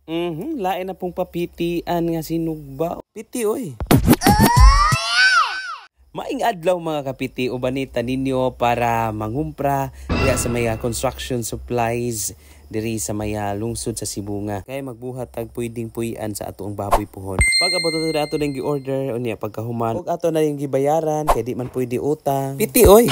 Lain na pong papitian nga sinugba. Piti oy. Maing adlaw mga kapiti, ubanita ninyo para mangumpra diya sa maya construction supplies diri sa maya lungsod sa Sibunga. Kaya magbuhat tag pwedeng puyan sa atong baboy puhon. Pag abot na ato nang gi-order unya pagkahuman, ug ato na yung gibayaran kay di man pwede utang. Piti oy.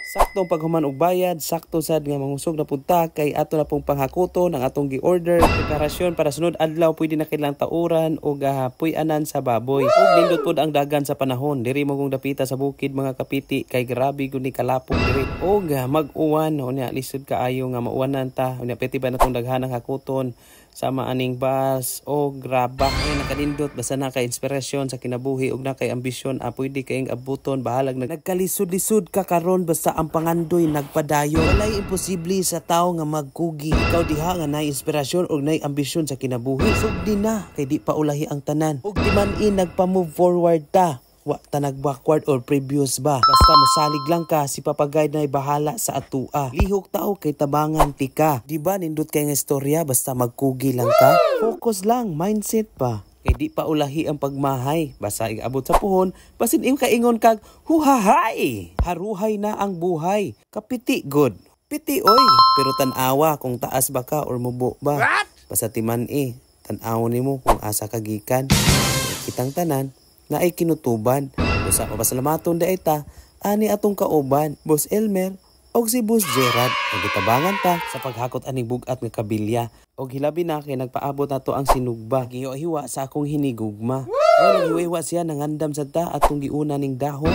Saktong paghuman og bayad, sakto sad nga mangusog na punta kay ato na pong panghakuton ang atong gi-order. Preparasyon para sunod adlaw pwede na kailang tauran o puy-anan sa baboy. Ug nindot pod ang dagan sa panahon. Diri mo kong dapita sa bukid mga kapiti kay grabe gud ni kalapong diri. Og mag-uwan unya lisod kaayo nga mauwanan ta. Unya pwede ba natong daghanang hakuton sama aning bus o graba ay nakanindot basta na kay inspirasyon sa kinabuhi ug na kay ambisyon pwede kayong abuton bahalag nagkalisod-lisod ka karon basta ang pangandoy nagpadayon. Walay imposible sa tao nga magkugi. Ikaw diha nga nay inspirasyon ug nay ambisyon sa kinabuhi sugdi na kay di pa ulahi ang tanan ug di man nagpa-move forward ta. Wa ta nag-backward or previous ba. Basta mosalig lang ka, si papagay na'y bahala sa atua. Lihok tao kay tabangan tika. Diba nindot kay nga istorya basta magkugi lang ka? Focus lang, mindset pa. Kay di pa ulahi ang pagmahay. Basta abot sa puhon, basin im kaingon kag, huhahay! Haruhay na ang buhay. Kapiti good. Piti oy. Pero tanawa kung taas ba ka or mubo ba. Basta timan tanaw ni mo kung asa kagikan. Kitang tanan na ay kinutuban. Usa mapasalamaton da ita ani atong kauban, Boss Elmer og si Boss Gerard. Nagitabangan ta sa paghakot aning bugat nga kabilya. Og hilabi na kay nagpaabot nato ang sinugba. Gihiwa sa akong hinigugma. Naghiwa siya nangandam sa ta atong giuna ning dahon.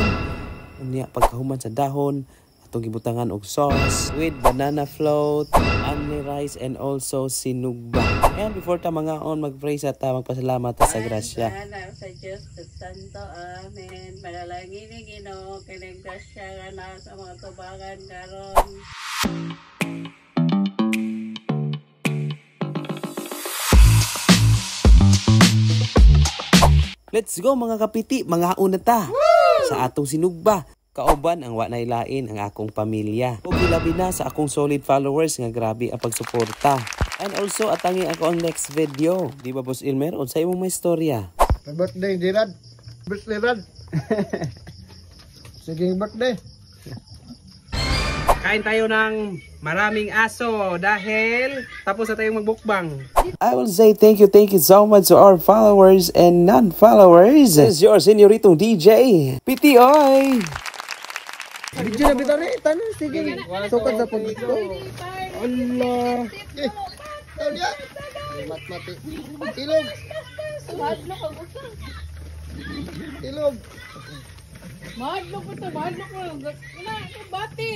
Unya pagkahuman sa dahon atong gibutangan og sauce with banana float, honey rice and also sinugba. And before ta mga mag-pray sa ta magpasalamat ta sa grasya. Sa Diyos Santo, Amen. Manalangin ni Ginoo kay grasya na sa mga tubangan karon. Let's go mga kapiti, mga una ta sa atong sinugba. Kauban ang wa nay lain ang akong pamilya. Ug hilabi na sa akong solid followers nga grabe ang pagsuporta. And also atangi ako ang next video. Di ba Boss Elmer? Unsay imong may istorya? Birthday Dirad. Birthday Rad. Sige birthday. Kain tayo ng maraming aso dahil tapos na tayong magbukbang. I will say thank you so much to our followers and non-followers. This is your senyorito DJ, Piti Oy! Video na bitari, tanan sige. Sukad sa pagdito. Allah. Tawya. Mat-mati. Ilog. Ilog. Mahal mo ko to, mahal mo ko. Wala, bati.